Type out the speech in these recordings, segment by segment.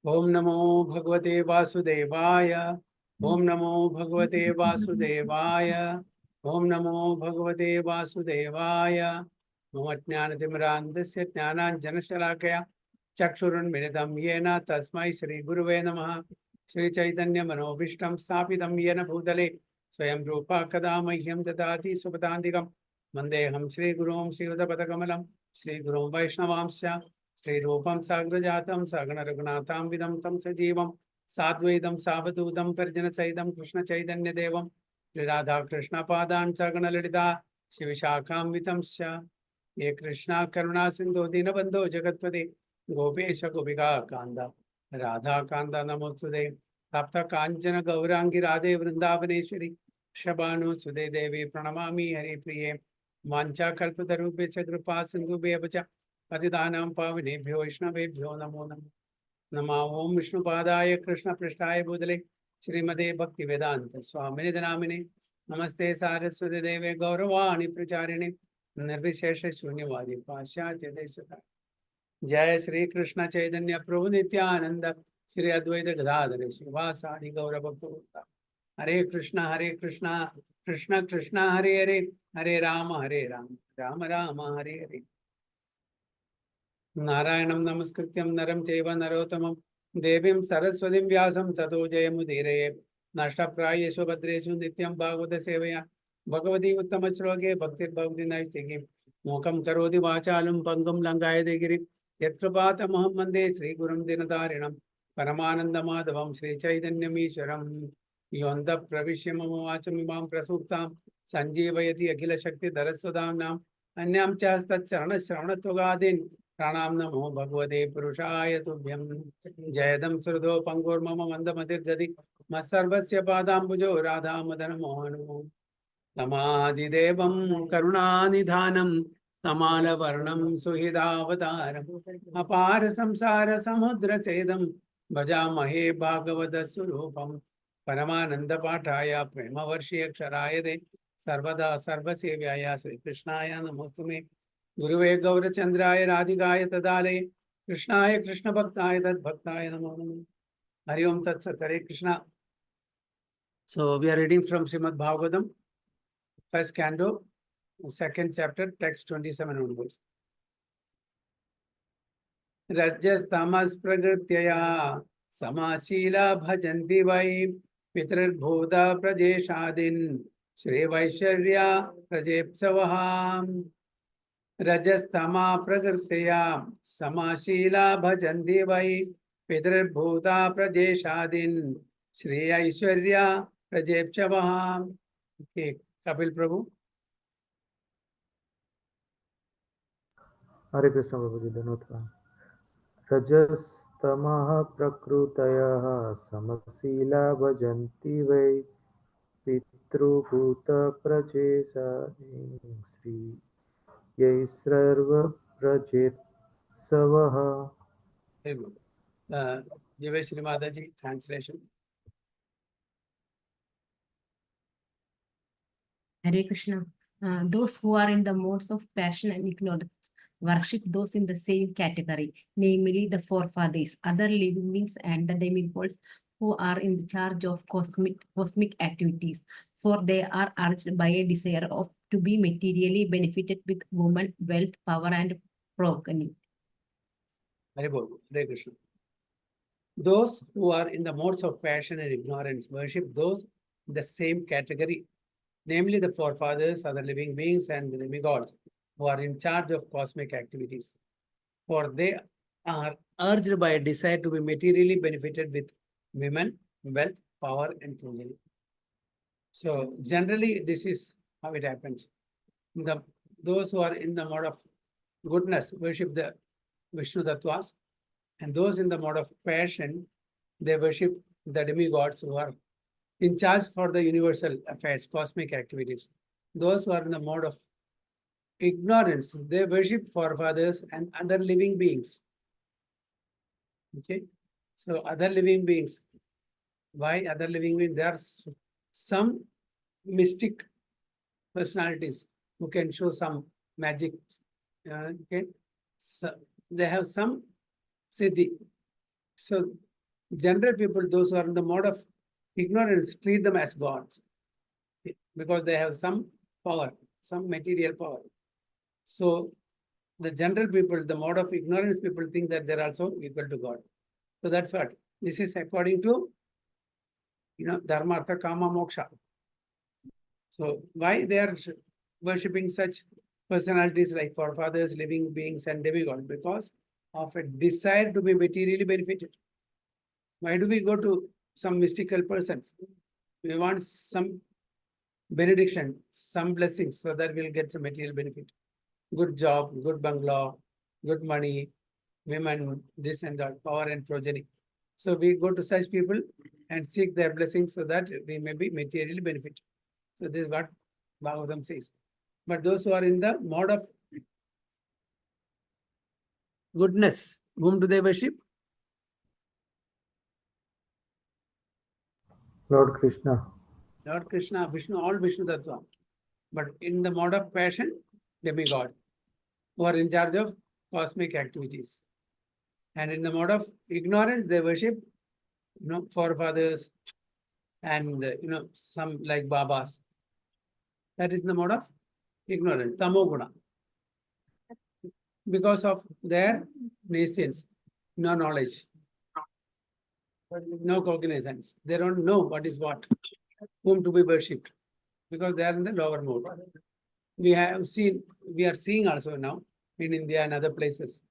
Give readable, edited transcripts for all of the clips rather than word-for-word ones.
ओम नमो भगवते वासुदेवाय। ओम नमो भगवते वासुदेवाय। ओम नमो भगवते वासुदेवाय। मम ज्ञानतिमिरान्धस्य ज्ञानाञ्जनशलाकया चक्षुरुन्मिलितं येन तस्मै श्रीगुरुवे नमः। श्रीचैतन्यमनोभीष्टं स्थापितं येन भूतले स्वयं रूपा कदा मह्यं ददाति सुपदान्तिकं वन्देऽहं श्रीगुरुं श्रीयुतपदकमलं श्रीगुरुं वैष्णवांश्च श्रीरूपं साग्रजातं सगणरघुनाथान्वितं तं सजीवं साद्वैतं सावधूतं परिजनसहितं कृष्णचैतन्यदेवं श्रीराधाकृष्णपादान् सगणललिता शिवशाखान्वितंश्च ये कृष्णा करुणा सिन्धो दीनबन्धो जगत्पते गोपेश गोपिका कान्द राधा कान्द नमोस्तुते तप्त काञ्चन गौरांगी राधे वृन्दावनेश्वरी शबानुसुते देवी प्रणमामि हरिप्रिये वाञ्छाकल्पतरुभ्यश्च कृपा सिन्धुभ्यः च पतितानां पावनेभ्यो वैष्णवेभ्यो नमो नमः। नमः ओं विष्णुपादाय कृष्णपृष्ठाय भूतले श्रीमते भक्तिवेदांत स्वामिने नामिने नमस्ते सारस्वती देवे गौरवाणी प्रचारिणे निर्विशेष शून्यवादी पाश्चात्य देशता। जय श्री कृष्ण चैतन्य प्रभु नित्यानंद श्री अद्वैत गदाधर शिवासादि गौर भक्त। हरे कृष्ण कृष्ण कृष्ण हरे हरे हरे राम राम राम हरे हरे। नारायणं नमस्कृत्यं नरं चैव नरोत्तमं देवीं सरस्वतीं व्यासं ततो जयमुदीरये। नष्टप्रायेषु भद्रेषु नित्यं भागवत सेवया भगवती उत्तमश्लोके भक्तिर्भवति नैष्टिकीं मूकं करोति वाचालं पङ्गुं लङ्घयते गिरिं यत्कृपातमहं वन्दे श्रीगुरुं दीनतारिणं परमानन्दमाधवं श्रीचैतन्यमीश्वरं योऽन्तः प्रविश्य मम वाचमिमां प्रसूप्तां सञ्जीवयति अखिलशक्तिधरस्वधाम्नाम् अन्यां च हस्तचरणश्रवणत्वगादीन् प्राणां नमो भगवते पुरुषाय तुभ्यं। जयदं श्रुतो पंगुर्मम मंदमतिर्गति मत्सर्वस्य पादाम्बुजो राधा मदन मोहनो तमादिदेवं करुणानिधानं तमालवर्णं सुहृदावतारम् अपार संसार समुद्र सेदं भजामहे भागवत स्वरूपं परमानंद पाठाय प्रेमवर्षीय क्षराय दे सर्वदा सर्वसेव्याय श्रीकृष्णाय नमोस्तुमे। गुरुवे गौरचंद्राय राधिकाय तदालये कृष्णाय कृष्ण भक्ताय तद्भक्ताय नमो नमः। हरि ओम तत्सत। हरे Krishna. So we are reading from Srimad Bhagavatam, first canto, second chapter, text 27 onwards. Rajyastamas pragratyaya samasila bhajanti vai pitrarbhuta prajeshadin Shri Vaishwarya prajepsavaham. रजस्तमा प्रकृत्या समाशीला भजन्ति वै पितृभूता प्रजेशादीन श्री ऐश्वर्या प्रजेप्सवः। कपिल प्रभु। हरे कृष्ण प्रभु जी धन्यवाद। रजस्तमः प्रकृतयः समशीला भजन्ति वै पितृभूत प्रजेशादीन् श्री यै सर्वप्रजेत्सवः। जय श्री माता जी। Translation. Hare Krishna. Those who are in the modes of passion and ignorance worship those in the same category, namely the forefathers, other living beings, and the demigods who are in charge of cosmic activities, for they are urged by a desire of to be materially benefited with woman, wealth, power, and progeny. Hare Krishna. Those who are in the modes of passion and ignorance worship those in the same category, namely the forefathers, other living beings, and the demigods who are in charge of cosmic activities. For they are urged by a desire to be materially benefited with women, wealth, power, and progeny. So generally, this is how it happens. Those who are in the mode of goodness worship the Vishnu Tattvas, and those in the mode of passion, they worship the demigods who are in charge for the universal affairs, cosmic activities. Those who are in the mode of ignorance, they worship forefathers and other living beings. Okay, so other living beings. Why other living beings? There are some mystic personalities who can show some magic. Okay, so they have some siddhi. So general people, those who are in the mode of ignorance, treat them as gods because they have some power, some material power. So the general people, the mode of ignorance people think that they're also equal to God. So that's what this is according to, dharma, artha, kama, moksha. So why they are worshipping such personalities like forefathers, living beings, and demigods? Because of a desire to be materially benefited. Why do we go to some mystical persons? We want some benediction, some blessings, so that we'll get some material benefit. Good job, good bungalow, good money, women, this and that, power and progeny. So we go to such people and seek their blessings so that we may be materially benefited. So this is what Bhagavatam says. But those who are in the mode of goodness, whom do they worship? Lord Krishna. Lord Krishna, Vishnu, all Vishnu Tattva. But in the mode of passion, demigod, who are in charge of cosmic activities. And in the mode of ignorance, they worship, forefathers and, some like Babas. That is the mode of ignorance, tamoguna. Because of their nescience, no knowledge, no cognizance. They don't know what is what, whom to be worshipped, because they are in the lower mode. We are seeing also now in India and other places,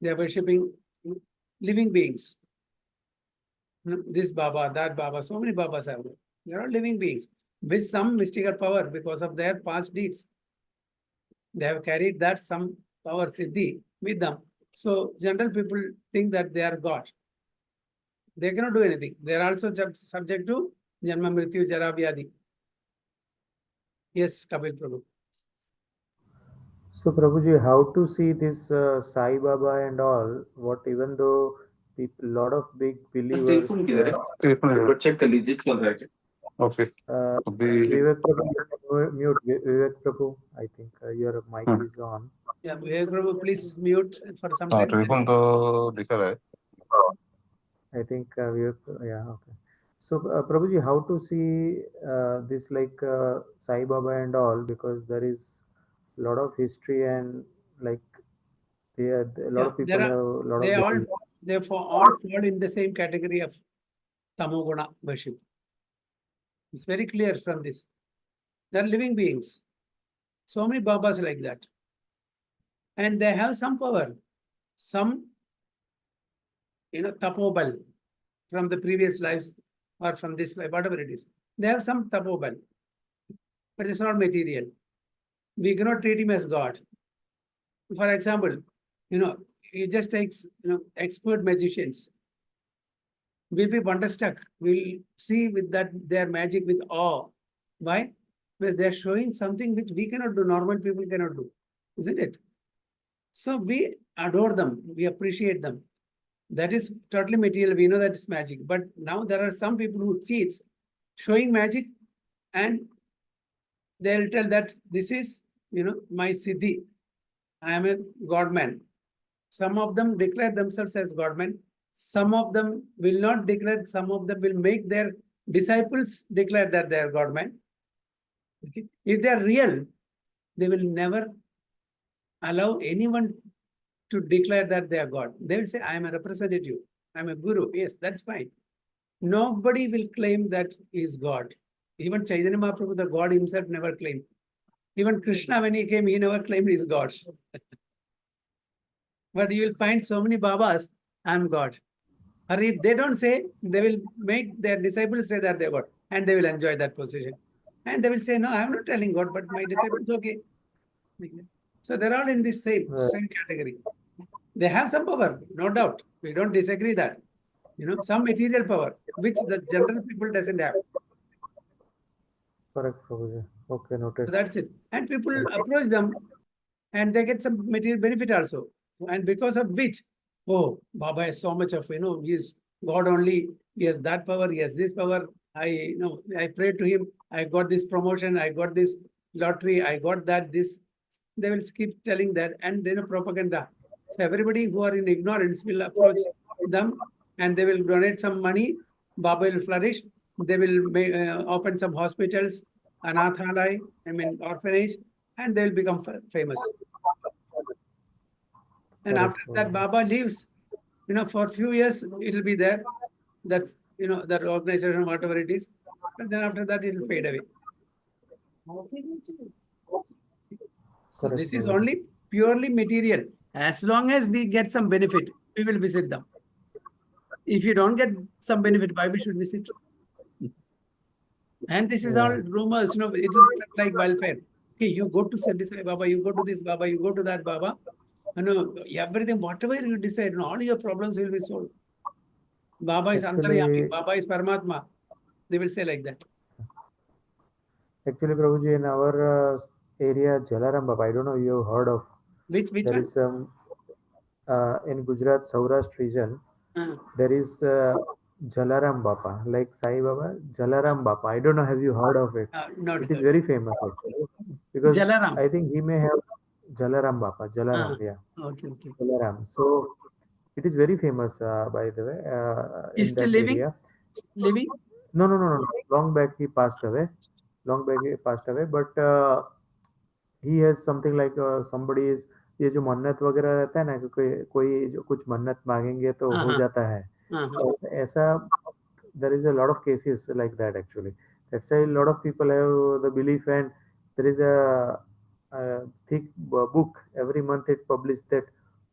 they are worshipping living beings. This Baba, that Baba, so many Babas are there. They are all living beings with some mystical power because of their past deeds. They have carried that some power siddhi with them. So general people think that they are God. They cannot do anything. They are also subject to Janma Mrityu Jara Vyadhi. Yes, Kapil Prabhu. So Prabhuji, how to see this Sai Baba and all? What, even though people, lot of big believers, check कर लीजिए चल रहा है क्या? Okay. Vivek Prabhu, mute Vivek Prabhu. I think your mic is on. Yeah, Vivek Prabhu, please mute for some हाँ time. Telephone तो दिखा रहा है. I think Vivek, yeah, okay. So Prabhuji, how to see this like Sai Baba and all, because there is a lot of history and like a lot of people have a lot They of all fall in the same category of tamoguna worship. It's very clear from this. They are living beings. So many Babas like that. And they have some power, some, tapobal from the previous lives or from this life, whatever it is. They have some tapobal, but it's not material. We cannot treat him as God. For example, it just takes, expert magicians. We'll be wonderstruck. We'll see with that their magic with awe. Why? Well, they're showing something which we cannot do, normal people cannot do, isn't it? So we adore them, we appreciate them. That is totally material. We know that it's magic. But now there are some people who cheats, showing magic, and they'll tell that this is, my siddhi. I am a godman. Some of them declare themselves as godmen. Some of them will not declare. Some of them will make their disciples declare that they are godmen. Okay? If they are real, they will never allow anyone to declare that they are God. They will say, I am a representative. I am a guru. Yes, that's fine. Nobody will claim that he is God. Even Chaitanya Mahaprabhu, the God himself, never claimed. Even Krishna, when he came, he never claimed he is God. But you will find so many Babas, I am God. Or if they don't say, they will make their disciples say that they are God. And they will enjoy that position. And they will say, no, I am not telling God, but my disciples, okay. So they're all in this same category. They have some power, no doubt. We don't disagree that. Some material power, which the general people doesn't have. Correct, Prabhuji. Okay, noted. So that's it. And people approach them and they get some material benefit also. And because of which, oh, Baba has so much of, he is God only. He has that power. He has this power. I prayed to him. I got this promotion. I got this lottery. I got that, this. They will keep telling that and propaganda. So everybody who are in ignorance will approach them and they will donate some money. Baba will flourish. They will open some hospitals, anathalai, orphanage, and they will become famous. And Correct, after that, Prabhuji. Baba leaves. For a few years, it will be there. That's, that organization, whatever it is. But then after that, it will fade away. So Correct, this is Prabhuji. only purely material. As long as we get some benefit, we will visit them. If you don't get some benefit, why we should visit? And this is all Yeah. rumors, it will spread like wildfire. Okay, you go to Siddha Sai Baba, you go to this Baba, you go to that Baba. Everything, whatever you decide, all your problems will be solved. Baba is Antaryami, Actually, Baba is Paramatma. They will say like that. Prabhuji, in our area, Jalaram Baba, I don't know you've heard of. Which There one? is some in Gujarat, Saurashtra region. There is Jalaram Baba, like Sai Baba, Jalaram Baba. I don't know, have you heard of it? Not It is heard. very famous actually, because Jalaram. I think he may have Jalaram Baba, Jalaram, yeah, Okay, okay. Jalaram. So it is very famous, by the way, He's in still that living? area. Living? No, no, no, no, no. Long back he passed away. Long back he passed away, but he has something like somebody is, ये जो मन्नत वगैरह रहता है ना कि कोई कोई जो कुछ मन्नत मांगेंगे तो हो जाता है, ऐसा there is a lot of cases like that actually. That's why a lot of people have the belief, and there is a thick book every month it published that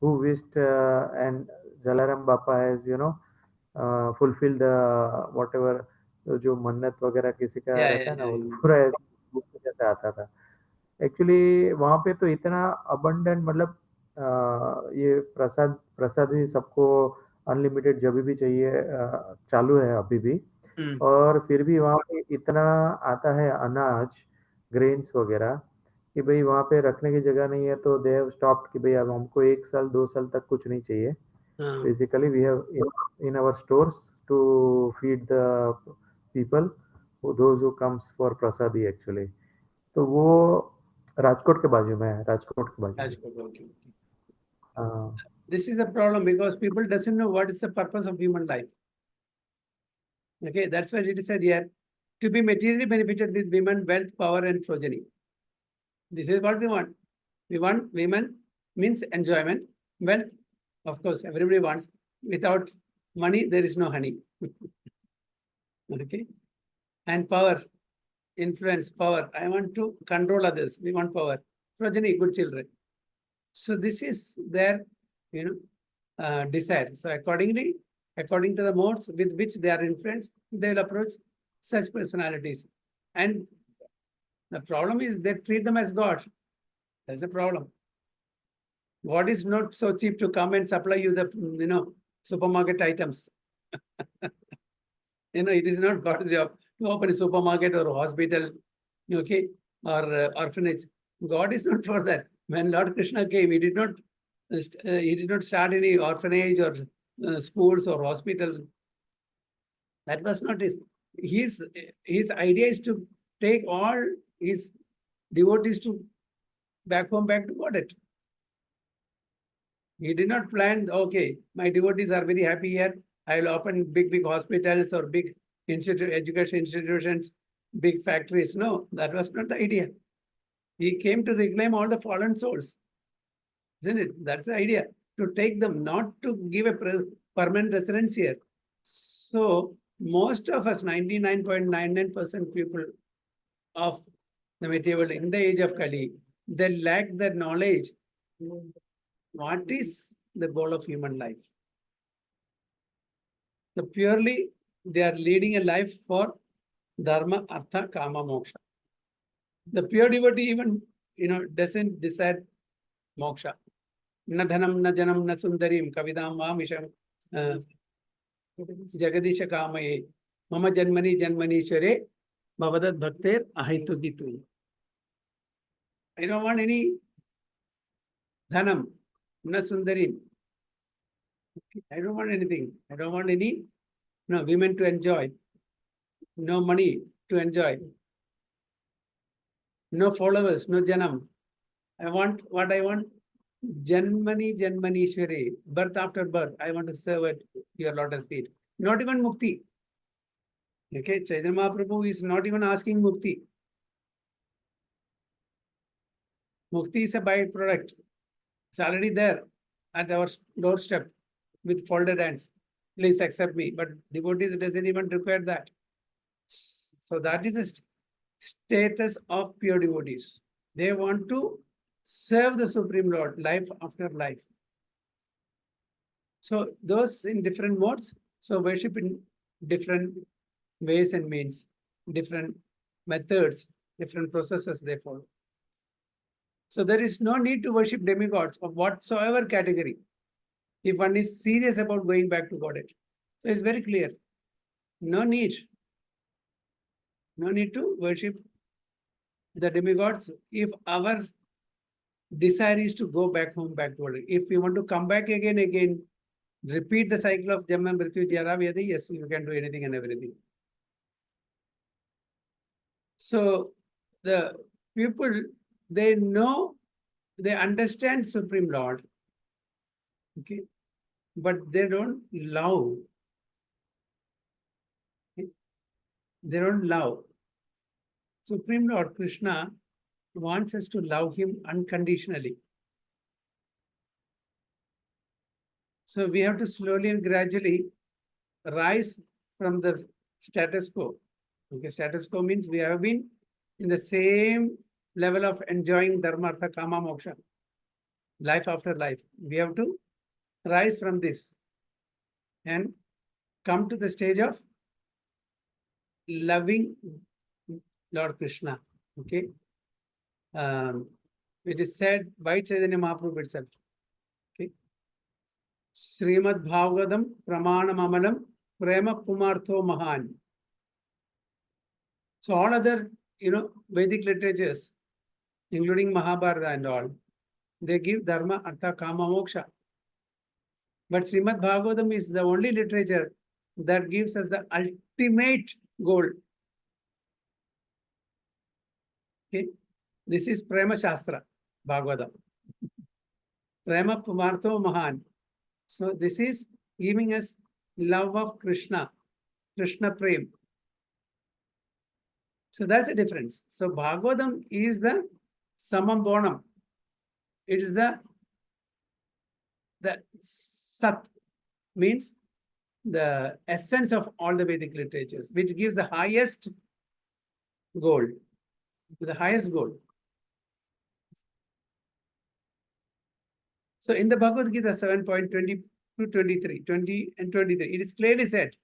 who wished, and Jalaram Bapa has fulfilled the whatever जो मन्नत वगैरह किसी का रहता है ना, वो तो पूरा ऐसे बुक में जैसे आता था एक्चुअली। वहाँ पे तो इतना अबंडेंट, मतलब ये प्रसाद ही सबको अनलिमिटेड जब भी चाहिए चालू है अभी भी। और फिर भी वहाँ पे इतना आता है अनाज, ग्रेन्स वगैरह, कि भाई वहाँ पे रखने की जगह नहीं है, तो दे हैव स्टॉप्ड कि भाई अब हमको 1 साल 2 साल तक कुछ नहीं चाहिए। Basically we have in our stores to feed the people those who comes for प्रसादी एक्चुअली। तो वो राजकोट के बाजू में है, राजकोट के बाजू में। Okay. हाँ, This is the problem because people doesn't know what is the purpose of human life. Okay, that's why it is said here, to be materially benefited with women, wealth, power, and progeny. This is what we want. We want women, means enjoyment, wealth, of course, everybody wants. Without money, there is no honey. Okay, and power, influence, power. I want to control others. We want power. Progeny, good children. So this is their, desire. So accordingly, according to the modes with which they are influenced, they will approach such personalities. And the problem is they treat them as God. That's the problem. God is not so cheap to come and supply you the, supermarket items. It is not God's job to open a supermarket or a hospital, okay, or orphanage. God is not for that. When Lord Krishna came, he did not start any orphanage or schools or hospital. That was not his idea is to take all his devotees to back home, back to Godhead. He did not plan, okay, my devotees are very happy here. I will open big hospitals or big education institutions, big factories. No, that was not the idea. He came to reclaim all the fallen souls. Isn't it? That's the idea. To take them, not to give a permanent residence here. So most of us, 99.99% people of the material in the age of Kali, they lack the knowledge. What is the goal of human life? So purely they are leading a life for dharma, artha, kama, moksha. The pure devotee even, doesn't desire moksha. Na dhanam, na janam, na sundarim, kavidam, misham, jagadisha kamaye, mama janmani share, bhavadat bhakter ahaitu gitu. I don't want any dhanam, na sundarim. I don't want anything. I don't want any women to enjoy. No money to enjoy. No followers, no janam. I want what I want, Janmani Janmanishwari, birth after birth, I want to serve at your lotus feet. Not even mukti. Okay, Chaitanya Mahaprabhu is not even asking mukti. Mukti is a byproduct. It's already there at our doorstep with folded hands. Please accept me. But devotees doesn't even require that. So that is a status of pure devotees. They want to serve the Supreme Lord life after life. So those in different modes, so worship in different ways and means, different methods, different processes they follow. So there is no need to worship demigods of whatsoever category if one is serious about going back to Godhead. So it's very clear. No need. No need to worship the demigods if our desire is to go back home, back to Godhead. If we want to come back again, repeat the cycle of Janma, Mrityu, Jara, Vyadi, yes, you can do anything and everything. So the people, they know, they understand Supreme Lord, okay, but they don't love. Okay? They don't love. Supreme Lord Krishna wants us to love him unconditionally. So we have to slowly and gradually rise from the status quo. Okay, status quo means we have been in the same level of enjoying dharma, artha, kama, moksha, life after life. We have to rise from this and come to the stage of loving Lord Krishna. Okay. It is said by Chaitanya Mahaprabhu itself. Okay. Srimad Bhagavatam Pramanam Amalam Prema Pumartho Mahan. So all other, Vedic literatures, including Mahabharata and all, they give dharma, artha, kama, moksha. But Srimad Bhagavatam is the only literature that gives us the ultimate goal. Okay, this is Prema Shastra, Bhagavatam. Prema Pumartho Mahan. So this is giving us love of Krishna, Krishna Prem. So that's the difference. So Bhagavatam is the Samam Bonam. It is the Sat, means the essence of all the Vedic literatures, which gives the highest goal, the highest goal. So in the Bhagavad Gita 7.20 to 23, 20 and 23, it is clearly said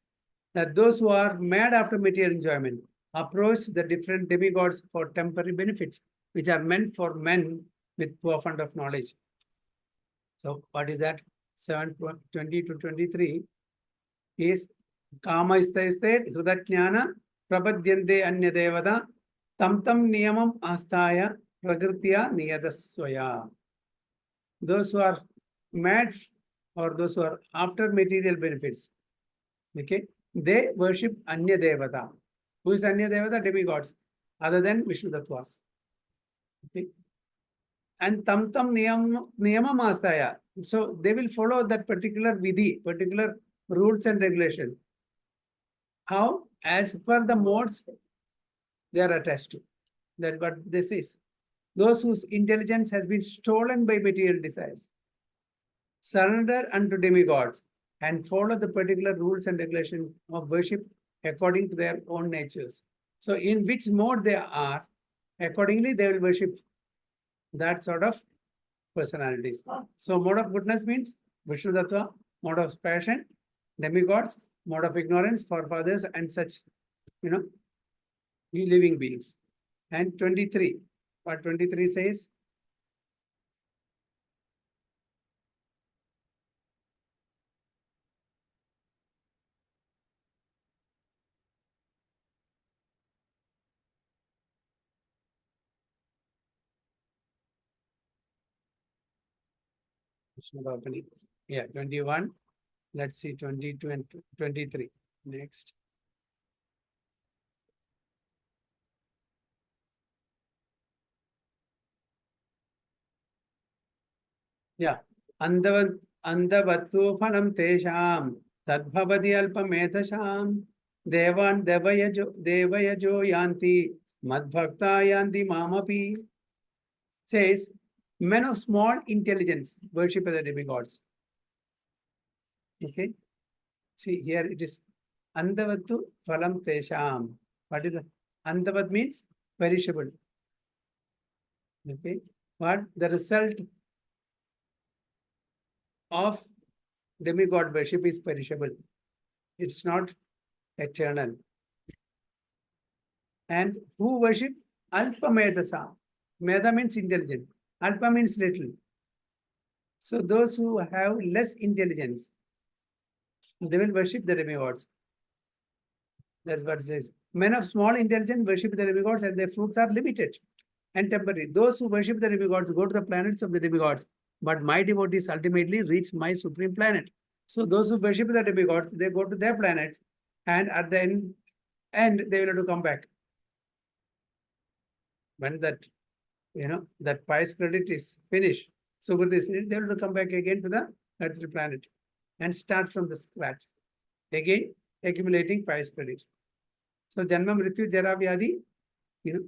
that those who are mad after material enjoyment approach the different demigods for temporary benefits, which are meant for men with poor fund of knowledge. So what is that? 7.20 to 23 is Kama istaiste Hrudajnana Prabhadyante Anya Devada Tam Niyamam Astaya Prakritiya Niyadaswaya. Those who are mad or those who are after material benefits, okay, they worship Anya Devata. Who is Anya Devata? Demigods, other than Vishnu Tattvas. Okay. And Tam Niyamam Astaya. So they will follow that particular vidhi, particular rules and regulation. How? As per the modes they are attached to. That's what this is. Those whose intelligence has been stolen by material desires surrender unto demigods and follow the particular rules and regulations of worship according to their own natures. So in which mode they are, accordingly they will worship that sort of personalities. So mode of goodness means Vishnu Tattva, mode of passion, demigods, mode of ignorance, forefathers, and such, living beings. And 23, what 23 says? Yeah, 21. Let's see, 22 and 23. Next. Yeah. Andavattu phalam tesham tadbhavati alpamethasham devan devayajo yanti madbhakta yanti mamapi. Says, men of small intelligence worship the demigods. Okay. See, here it is Andavattu phalam tesham. What is the Andavat means perishable. Okay. What the result of demigod worship is perishable. It's not eternal. And who worship? Alpa Medasa. Meda means intelligent. Alpa means little. So those who have less intelligence, they will worship the demigods. That's what it says. Men of small intelligence worship the demigods and their fruits are limited and temporary. Those who worship the demigods go to the planets of the demigods, but my devotees ultimately reach my supreme planet. So those who worship the demigods, they go to their planets, and at the end they will have to come back. When that, that pious credit is finished, Sukriti is finished, they will have to come back again to the earthly planet and start from the scratch. Again, accumulating pious credits. So Janma, Mrityu, Jara, Vyadhi,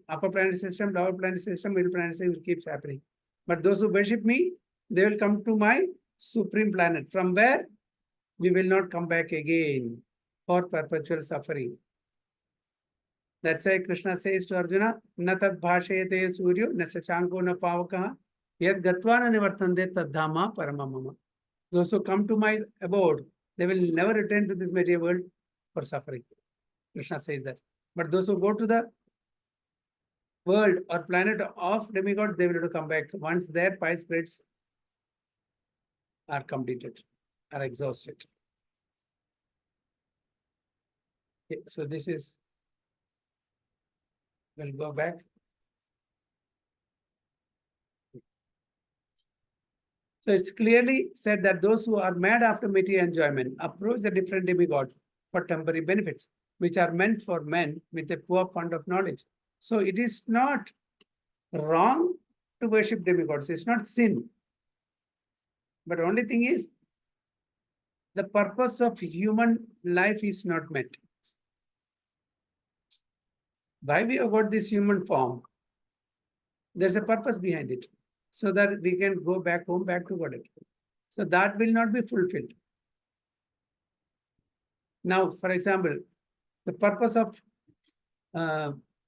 upper planet system, lower planet system, middle planet system keeps happening. But those who worship me, they will come to my supreme planet, from where we will not come back again for perpetual suffering. That's why Krishna says to Arjuna, Na tad bhashayate suryo, na shashanko na pavakaha, yad gatvana nivartande tad dhamma paramamama. Those who come to my abode, they will never return to this material world for suffering. Krishna says that. But those who go to the world or planet of demigod, they will have to come back once their pious grades are completed, are exhausted. Okay, so this is, we'll go back. So it's clearly said that those who are mad after material enjoyment approach the different demigods for temporary benefits, which are meant for men with a poor fund of knowledge. So it is not wrong to worship demigods. It's not sin. But only thing is, the purpose of human life is not met. Why we have got this human form? There's a purpose behind it, so that we can go back home, back to Godhead. So that will not be fulfilled. Now, for example, the purpose of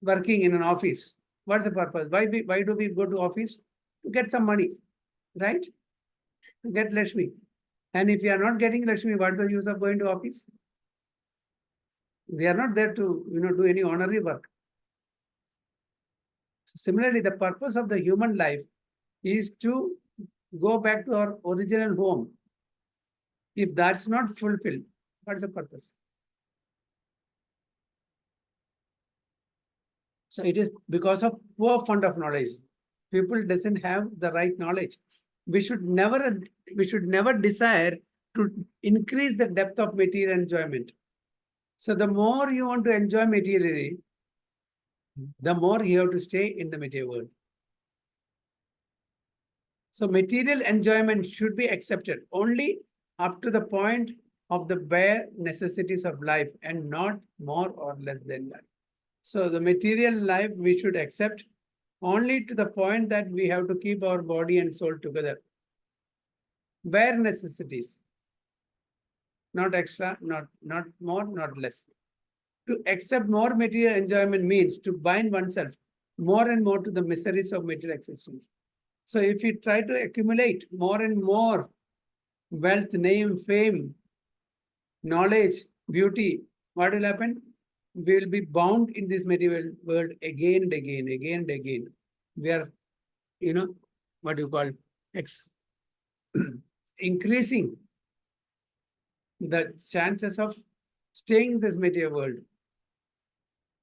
working in an office. What's the purpose? Why do we go to office? To get some money, right? To get Lakshmi. And if we are not getting Lakshmi, what is the use of going to office? We are not there to do any honorary work. Similarly, the purpose of the human life is to go back to our original home. If that's not fulfilled, what's the purpose? So it is because of poor fund of knowledge. People doesn't have the right knowledge. We should never desire to increase the depth of material enjoyment. So the more you want to enjoy materially, the more you have to stay in the material world. So material enjoyment should be accepted only up to the point of the bare necessities of life and not more or less than that. So the material life we should accept only to the point that we have to keep our body and soul together. Bare necessities, not extra, not more, not less. To accept more material enjoyment means to bind oneself more and more to the miseries of material existence. So if you try to accumulate more and more wealth, name, fame, knowledge, beauty, what will happen? We will be bound in this material world again and again, again and again. We are, what you call, increasing the chances of staying in this material world.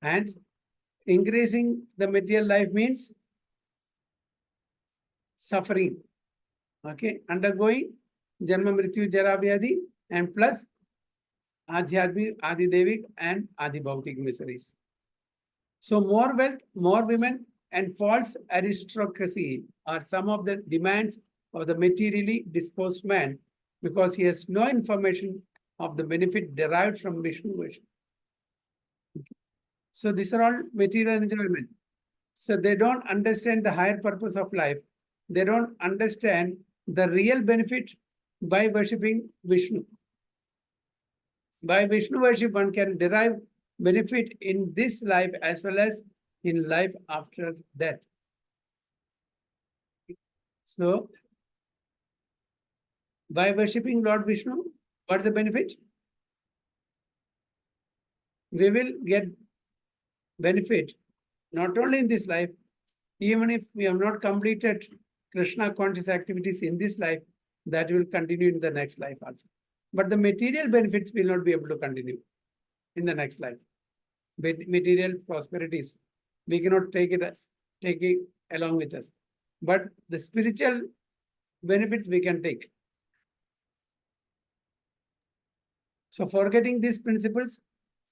And increasing the material life means suffering. Okay, undergoing Janma, Mrityu, Jara, Vyadhi, and plus Adhyatmic, Adidevic, and Adibhautik miseries. So more wealth, more women, and false aristocracy are some of the demands of the materially disposed man because he has no information of the benefit derived from Vishnu worship. So these are all material enjoyment. So they don't understand the higher purpose of life. They don't understand the real benefit by worshipping Vishnu. By Vishnu worship, one can derive benefit in this life as well as in life after death. So, by worshipping Lord Vishnu, what's the benefit? We will get benefit not only in this life, even if we have not completed Krishna conscious activities in this life, that will continue in the next life also. But the material benefits will not be able to continue in the next life. Material prosperities, we cannot take it along with us. But the spiritual benefits we can take. So forgetting these principles,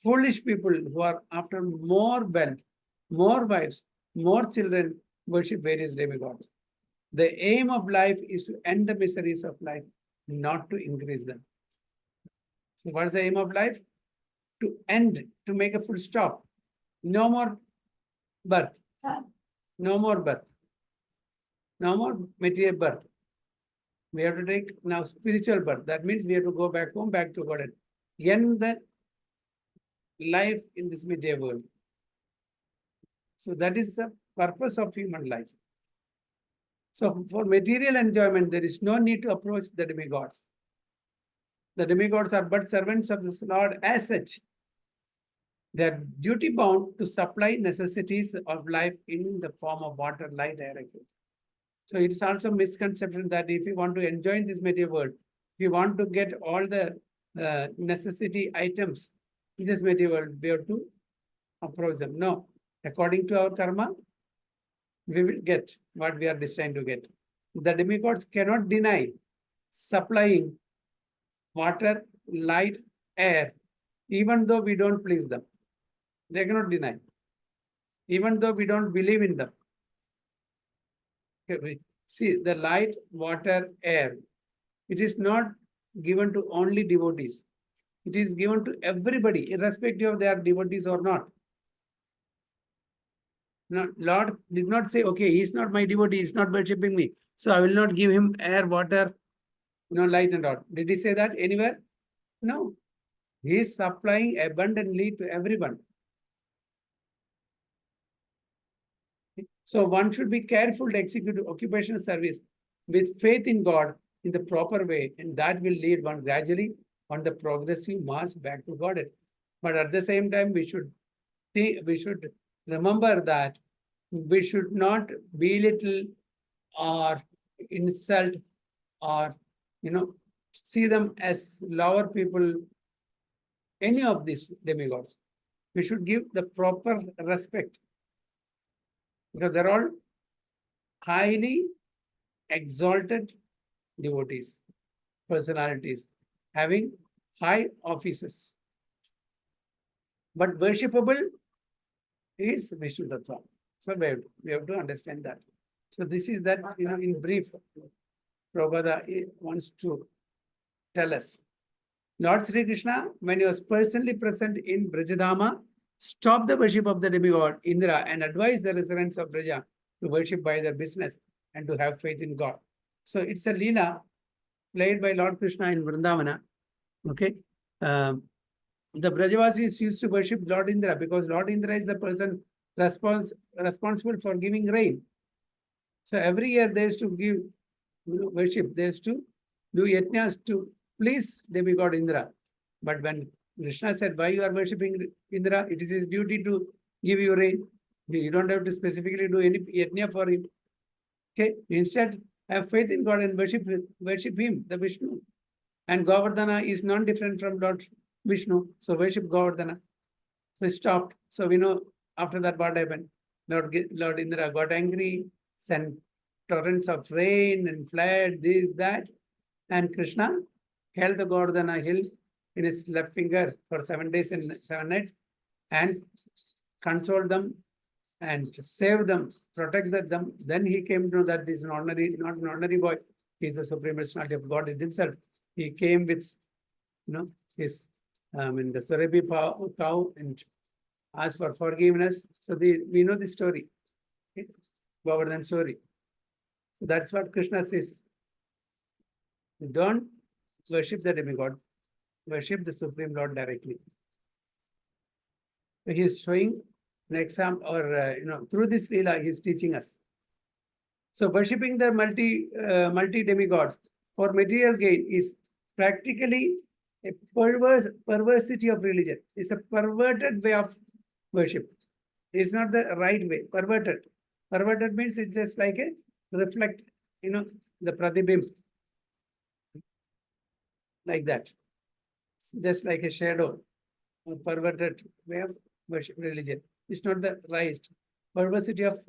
foolish people who are after more wealth, more wives, more children, worship various demigods. The aim of life is to end the miseries of life, not to increase them. So what is the aim of life? To end, to make a full stop. No more birth. No more birth. No more material birth. We have to take now spiritual birth. That means we have to go back home, back to God and end the life in this material world. So that is the purpose of human life. So for material enjoyment, there is no need to approach the demigods. The demigods are but servants of the Lord as such. They are duty bound to supply necessities of life in the form of water, light, air, etc. So it's also a misconception that if you want to enjoy this material world, if you want to get all the necessity items in this material world, we have to approach them. No, according to our karma, we will get what we are destined to get. The demigods cannot deny supplying water, light, air, even though we don't please them. They cannot deny, even though we don't believe in them. Okay, see, the light, water, air, it is not given to only devotees. It is given to everybody, irrespective of they are devotees or not. No, Lord did not say, okay, he is not my devotee, he is not worshipping me, so I will not give him air, water, light and all. Did he say that anywhere? No. He is supplying abundantly to everyone. So one should be careful to execute occupational service with faith in God in the proper way, and that will lead one gradually on the progressive march back to God. But at the same time, we should remember that we should not belittle or insult or see them as lower people, any of these demigods. We should give the proper respect because they're all highly exalted devotees, personalities, having high offices. But worshipable is Vishnu Tattva. So we have to understand that. So this is that, in brief, Prabhupada wants to tell us. Lord Sri Krishna, when he was personally present in Brajadhama, stopped the worship of the demigod Indra and advised the residents of Braja to worship by their business and to have faith in God. So it's a Leela played by Lord Krishna in Vrindavana. Okay. The Brajavasis used to worship Lord Indra because Lord Indra is the person responsible for giving rain. So every year they used to give worship. They used to do yajnas to please demigod Indra. But when Krishna said, why you are worshipping Indra? It is his duty to give you rain. You don't have to specifically do any yajna for him. Okay. Instead, have faith in God and worship him, the Vishnu. And Govardhana is non-different from Lord Vishnu. So worship Govardhana. So it stopped. So we know after that what happened. Lord Indra got angry, sent torrents of rain and flood, this, that. And Krishna held the Govardhana hill in his left finger for 7 days and 7 nights and consoled them and saved them, protected them. Then he came to know that this is not an ordinary boy. He is the supreme personality of God himself. He came with, his, the Surabi cow and asked for forgiveness. So we know the story, okay? Govardhan story. So that's what Krishna says. Don't worship the demigod, worship the Supreme Lord directly. So he is showing an example, or through this Leela, he is teaching us. So worshipping the multi demigods for material gain is practically a perversity of religion. It's a perverted way of worship. It's not the right way. Perverted. Perverted means it's just like a reflect, the pratibimb. Like that. Just like a shadow. Or perverted way of worship religion. It's not the right perversity of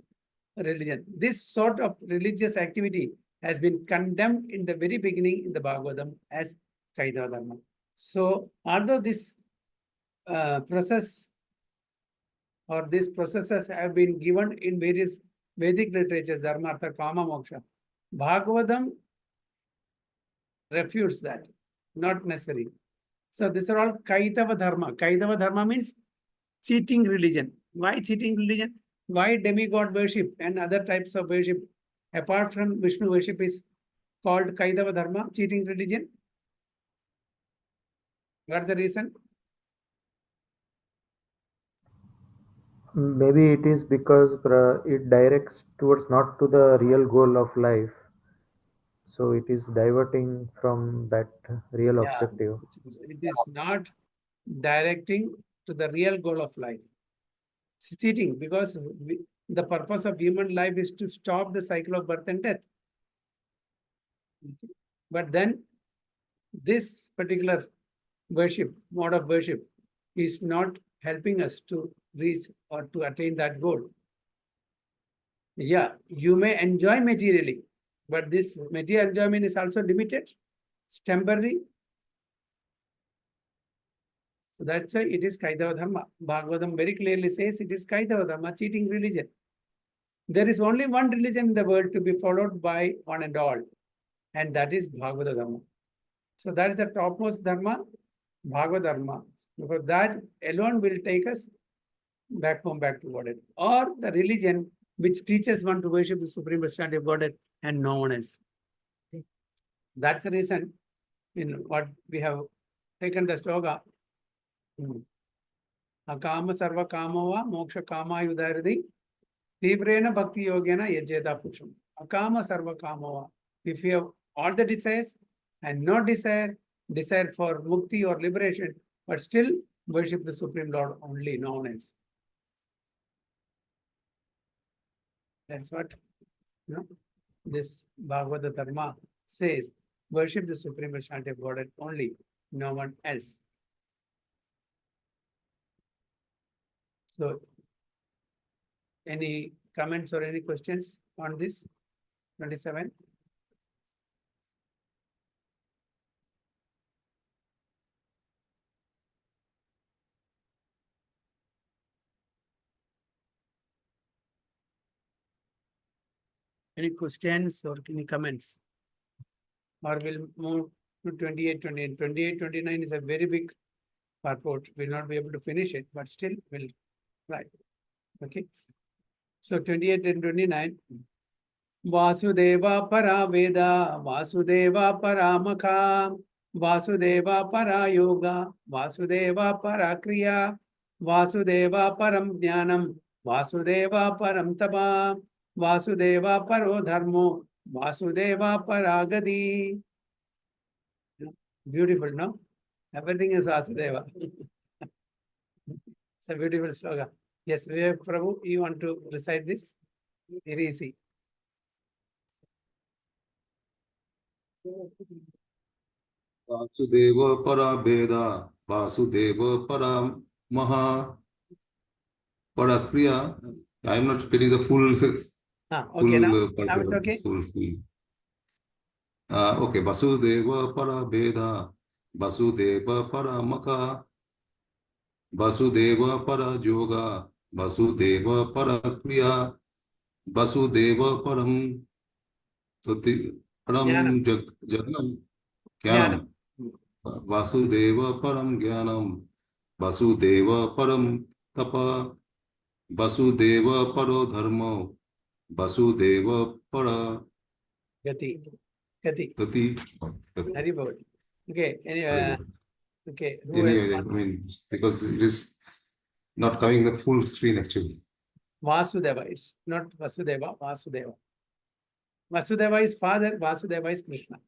religion. This sort of religious activity has been condemned in the very beginning in the Bhagavatam as Kaidava Dharma. So, although this process or these processes have been given in various Vedic literatures, Dharma, Artha, Kama, Moksha, Bhagavatam refutes that, not necessary. So, these are all Kaidava Dharma. Kaidava Dharma means cheating religion. Why cheating religion? Why demigod worship and other types of worship apart from Vishnu worship is called Kaidava Dharma, cheating religion? What's the reason? Maybe it is because it directs towards not to the real goal of life. So it is diverting from that real objective. It is not directing to the real goal of life. It's cheating because the purpose of human life is to stop the cycle of birth and death. But then this particular worship, mode of worship, is not helping us to reach or to attain that goal. Yeah, you may enjoy materially, but this material enjoyment is also limited, it's temporary. So that's why it is Kaidava Dharma. Bhagavatam very clearly says it is Kaidava Dharma, cheating religion. There is only one religion in the world to be followed by one and all, and that is Bhagavata Dharma. So that is the topmost Dharma, Bhagavad Dharma, because that alone will take us back home, back to Godhead, or the religion which teaches one to worship the Supreme Personality of Godhead and no one else. That's the reason in what we have taken the sloga. Akama sarva kamava moksha kama yudaridi tivrena bhakti yogena yajeta pusham. Akama sarva kamava. If you have all the desires and no desire for mukti or liberation, but still worship the Supreme Lord only, no one else. That's what this Bhagavad Dharma says. Worship the Supreme Personality of Godhead only, no one else. So, any comments or any questions on this 27? Any questions or any comments? Or we'll move to 28, 29. 28, 29 is a very big purport. We'll not be able to finish it, but still we'll try. Okay. So 28 and 29. Vasudeva para Veda, Vasudeva para Makha, Vasudeva para Yoga, Vasudeva para Kriya, Vasudeva param Jnanam, Vasudeva param Tapa, Vasudeva paro Dharmo, Vasudeva paragadi. Beautiful, no? Everything is Vasudeva. It's a beautiful slogan. Yes, Vivek Prabhu, you want to recite this? Very easy. Vasudeva para Veda, Vasudeva para Maha Parakriya. I am not getting the full Okay, now it's okay. full. Okay, Vasudeva para Veda, Vasudeva para Maka, Vasudeva para Yoga, Vasudeva para Kriya, Vasudeva param param Jnanam. jaganam Jnanam. jnanam. Vasudeva param jnanam. Vasudeva param tapa. Vasudeva paro dharma. Vasudeva para Gati. Gati. gati. Very good. Okay. Okay. Who else? Anyway, I mean, because it is not coming the full screen actually. Vasudeva. It's not Vasudeva. Vasudeva. Vasudeva is father. Vasudeva is Krishna.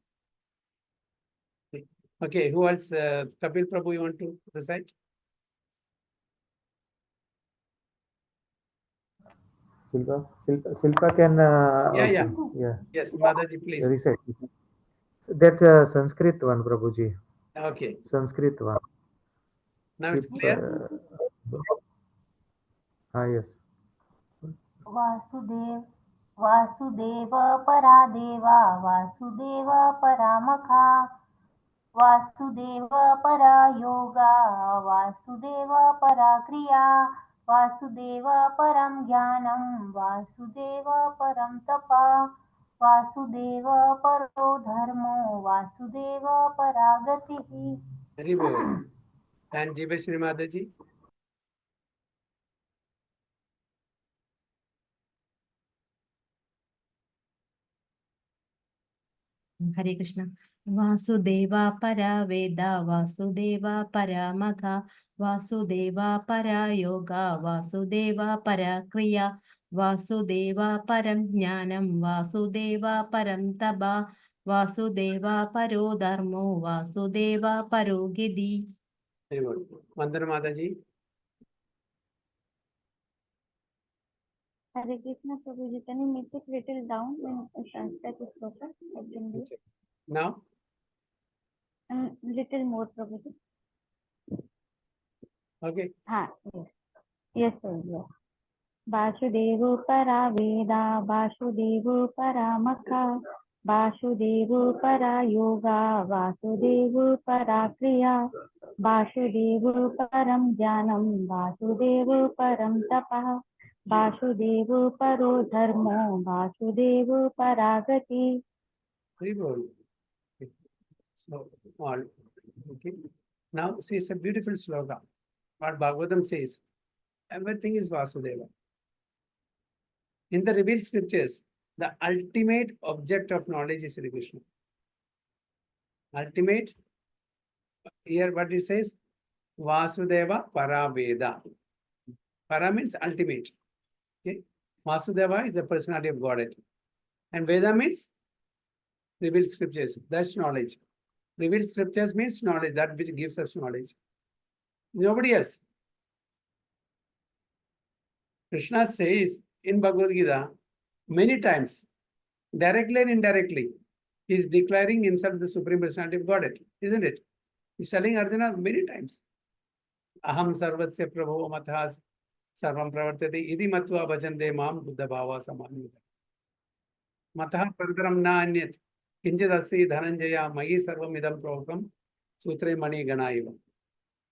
Okay. Who else? Kapil Prabhu, you want to recite? Silpa can Yeah, yeah. also, yeah, Yes, Mataji, please. recite. That Sanskrit one, Prabhuji. Okay. Sanskrit one. Now it's Keep, clear. yes. Vasudev Vasudev परा देवा वासुदेव परामखा वासुदेव परा योगा वासुदेव परा क्रिया वासुदेव परं ज्ञानं वासुदेव परं तपः वासुदेव परो धर्मो वासुदेव परा गतिः. Very good. And Jivashri Mataji. Hare Krishna. Vasudeva para Veda, Vasudeva para Magha, Vasudeva para Yoga, Vasudeva para Kriya, Vasudeva param Jnanam, Vasudeva param Taba, Vasudeva paro Dharmo, Vasudeva paro Gidi. Very good. Vandana Mataji. Hare Krishna Prabhuji, can you make it little down when Sanskrit is spoken? I can do it. Now, Little more Prabhuji. okay. Yes. Yes, sir. Yes. Vasudevo para Veda, Vasudevo para Makha, Vasudevo para Yoga, Vasudevo para Kriya, Vasudevo param Jnanam, Vasudevo param Tapah, Vasudevo paro Dharmo, Vasudevo paragati. Very good. So, all. Okay. Now, see, it's a beautiful slogan. What Bhagavatam says, everything is Vasudeva. In the revealed scriptures, the ultimate object of knowledge is Sri Krishna. Ultimate, here what it says, Vasudeva Paraveda. Para means ultimate. Okay. Vasudeva is the personality of Godhead. And Veda means revealed scriptures. That's knowledge. Revealed scriptures means knowledge, that which gives us knowledge. Nobody else. Krishna says in Bhagavad Gita many times, directly and indirectly, he is declaring himself the Supreme Personality of Godhead, isn't it? He's telling Arjuna many times, Aham sarvasya prabho mathas sarvam pravartate idi matva bhajante mam buddha bhava samanyuta. Matah paradaram na anyat kinchit assi dhananjaya magi sarvam idam pravakam sutre mani ganaiva.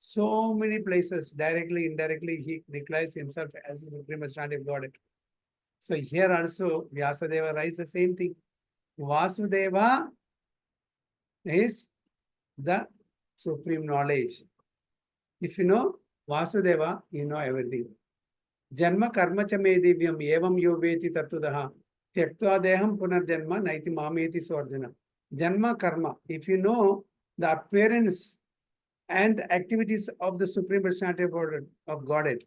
So many places, directly, indirectly, he declares himself as the Supreme Personality of Godhead. So here also, Vyasadeva writes the same thing. Vasudeva is the supreme knowledge. If you know Vasudeva, you know everything. Janma karma cha me divyam evam yoveti tatudaha tyaktva deham punarjanma naiti mameti swarjana. Janma karma. If you know the appearance and the activities of the Supreme Personality of Godhead,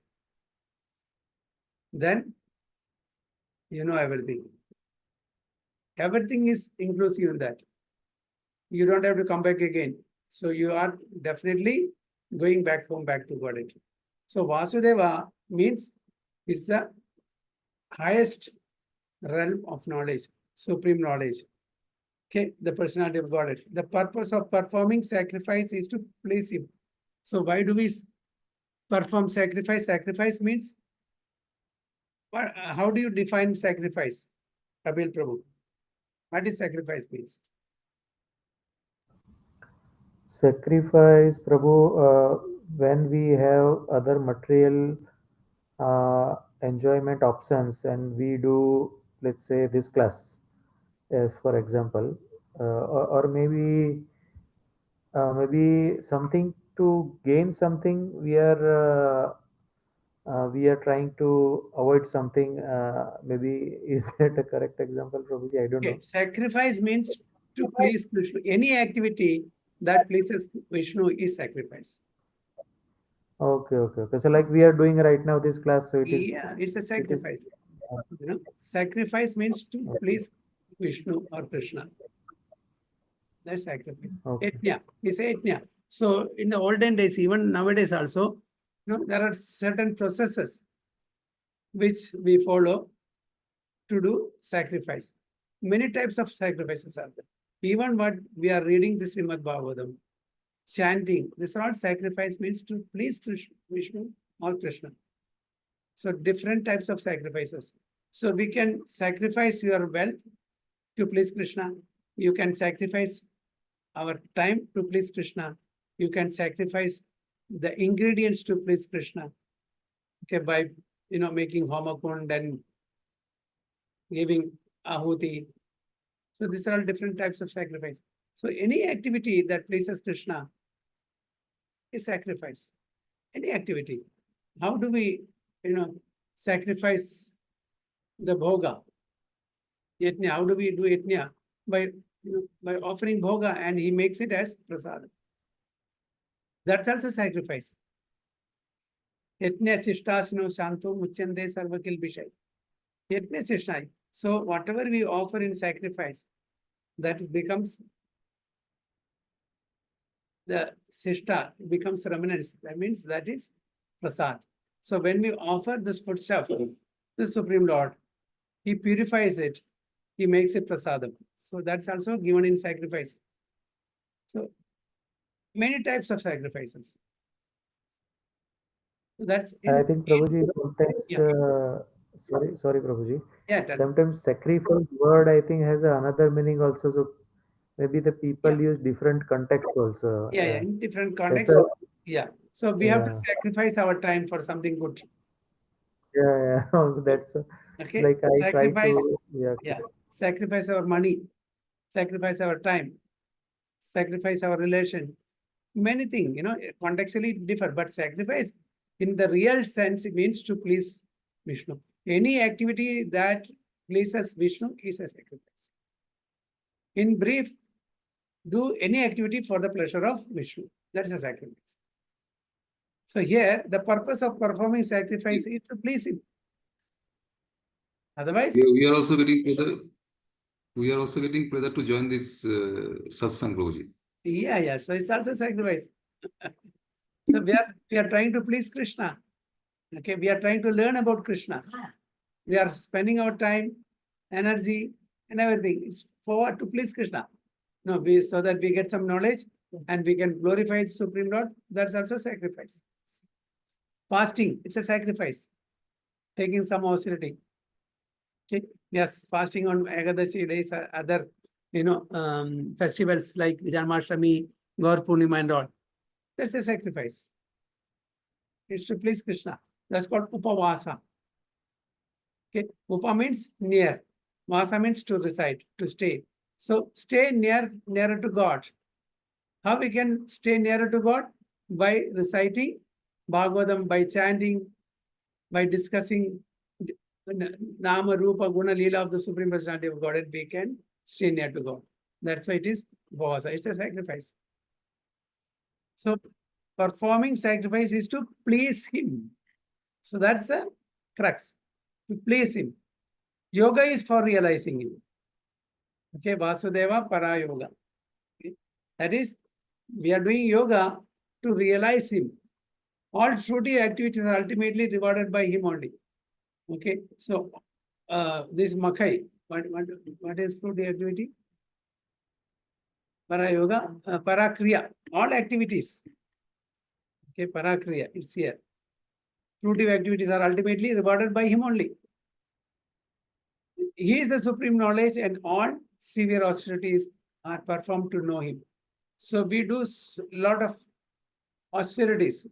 then you know everything. Everything is inclusive in that. You don't have to come back again. So you are definitely going back home, back to Godhead. So Vasudeva means it's the highest realm of knowledge, supreme knowledge. Okay, the personality of Godhead. The purpose of performing sacrifice is to please Him. So why do we perform sacrifice? Sacrifice means, how do you define sacrifice, Kapil Prabhu? What is sacrifice means? Sacrifice, Prabhu, when we have other material enjoyment options and we do, let's say, this class, as for example, or maybe something to gain something. We are trying to avoid something. Maybe is that a correct example, Prabhuji? I don't Okay, know. sacrifice means to please Vishnu. Any activity that pleases Vishnu is sacrifice. Okay. So like we are doing right now this class, so Yeah, it's a it is. sacrifice. Sacrifice means to Okay. please Vishnu or Krishna. That's sacrifice. Okay. Yajna. We say yajna. So in the olden days, even nowadays also, there are certain processes which we follow to do sacrifice. Many types of sacrifices are there. Even what we are reading this Srimad Bhagavatam, chanting, this all sacrifice means to please Vishnu or Krishna. So different types of sacrifices. So we can sacrifice your wealth to please Krishna. You can sacrifice our time to please Krishna. You can sacrifice the ingredients to please Krishna. Okay, by making homakund and giving ahuti. So these are all different types of sacrifice. So any activity that pleases Krishna is sacrifice. Any activity. How do we, sacrifice the bhoga? Yajna. How do we do yajna? By offering bhoga, and he makes it as prasad. That's also sacrifice. Yajna sishtasno shanto muchande sarvakil bishay. Yajna sishtai. So whatever we offer in sacrifice, that becomes the sishta, becomes remnants. That means that is prasad. So when we offer this foodstuff to the Supreme Lord, he purifies it, he makes it prasadam. So that's also given in sacrifice. So many types of sacrifices. So that's I think Prabhuji sometimes. Yeah. Sorry, Prabhuji. Yeah, tell me. Sometimes sacrifice word I think has another meaning also. So maybe the people Yeah. use different context also. Yeah, in different That's contexts. a, Yeah. So we have to yeah. sacrifice our time for something good. Yeah. Also that's Okay. like I try Sacrifice. to. Yeah. Sacrifice our money, sacrifice our time, sacrifice our relation. Many things, contextually differ, but sacrifice in the real sense, it means to please Vishnu. Any activity that pleases Vishnu is a sacrifice. In brief, do any activity for the pleasure of Vishnu. That is a sacrifice. So here, the purpose of performing sacrifice is to please him. Otherwise, We are also getting pleasure. We are also getting pleasure to join this satsang, Prabhuji. yeah. So it's also sacrifice. So we are trying to please Krishna. Okay, we are trying to learn about Krishna. We are spending our time, energy, and everything. It's for to please Krishna. No, so that we get some knowledge and we can glorify the Supreme Lord. That's also sacrifice. Fasting, it's a sacrifice. Taking some austerity. Okay. Yes, fasting on Ekadashi days, other festivals like Janmashtami, Gaur Purnima and all. That's a sacrifice. It's to please Krishna. That's called upavasa. Okay, upa means near. Vasa means to reside, to stay. So stay nearer to God. How we can stay nearer to God? By reciting Bhagavatam, by chanting, by discussing Nama, Rupa, Guna, Leela of the Supreme Personality of Godhead, we can stay near to God. That's why it is Bhavasa. It's a sacrifice. So performing sacrifice is to please him. So that's a crux. To please him. Yoga is for realizing him. Okay, Vasudeva Para Yoga. Okay. That is, we are doing yoga to realize him. All fruitive activities are ultimately rewarded by him only. Okay, so this Makai, what is fruitive activity? Para Yoga, Para Kriya, all activities. Okay, Para Kriya, it's here. Fruitive activities are ultimately rewarded by him only. He is the supreme knowledge, and all severe austerities are performed to know him. So we do a lot of austerities.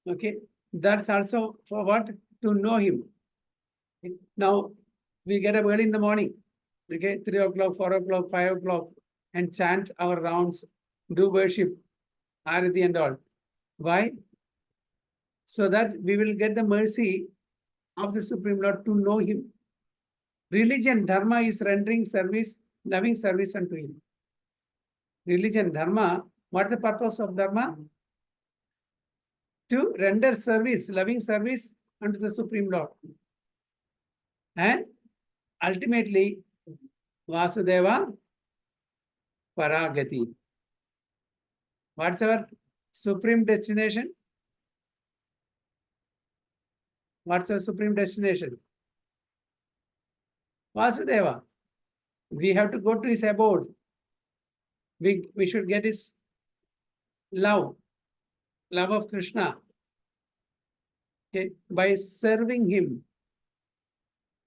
Okay, that's also for what? To know him. Now we get up early in the morning. Okay, 3 o'clock, 4 o'clock, 5 o'clock. and chant our rounds, do worship, Arati and all. Why? So that we will get the mercy of the Supreme Lord to know Him. Religion, dharma is rendering service, loving service unto Him. Religion, dharma, what is the purpose of dharma? To render service, loving service unto the Supreme Lord. And ultimately, Vasudeva Paragati. What's our supreme destination? What's our supreme destination? Vasudeva. We have to go to his abode. We should get his love of Krishna. Okay, by serving him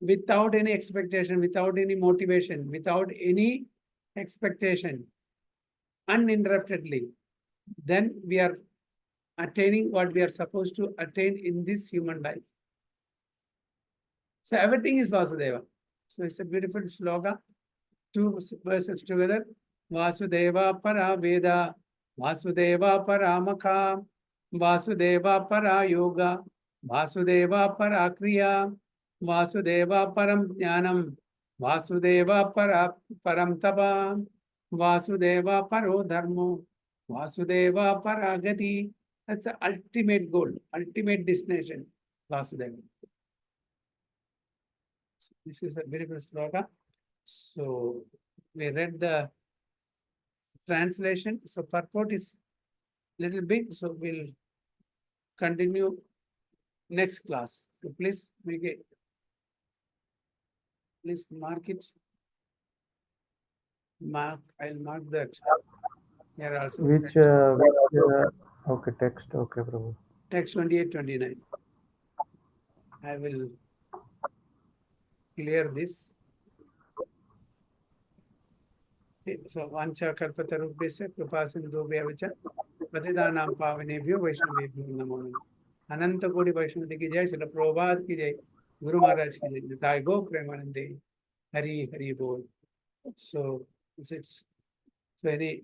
without any expectation, without any motivation, without any expectation, uninterruptedly, then we are attaining what we are supposed to attain in this human life. So everything is Vasudeva. So it's a beautiful sloga. Two verses together. Vasudeva para Veda, Vasudeva para Makha, Vasudeva para Yoga, Vasudeva para Kriya, Vasudeva param Jnanam, Vasudeva para param Tapa, Vasudeva paro Dharmo, Vasudeva para Gati. That's the ultimate goal, ultimate destination, Vasudeva. So this is a beautiful sloka. So we read the translation. So purport is little big. So we'll continue next class. So please make it. Please mark it. I'll mark that. Here also. Which, okay, text, okay, Prabhu. Text 28, 29. I will clear this. Okay, so vancha kalpatarubhyasya kripa sindhubhyacha patidanam pavanebhyo vaishnavebhyo namo namaha. Ananta Kodi Vaishnavati ki jai, Srila Prabhupada ki jai, Guru Maharaj ki jai, Nitai Go Premanande, Hari Hari Bol. So it's so any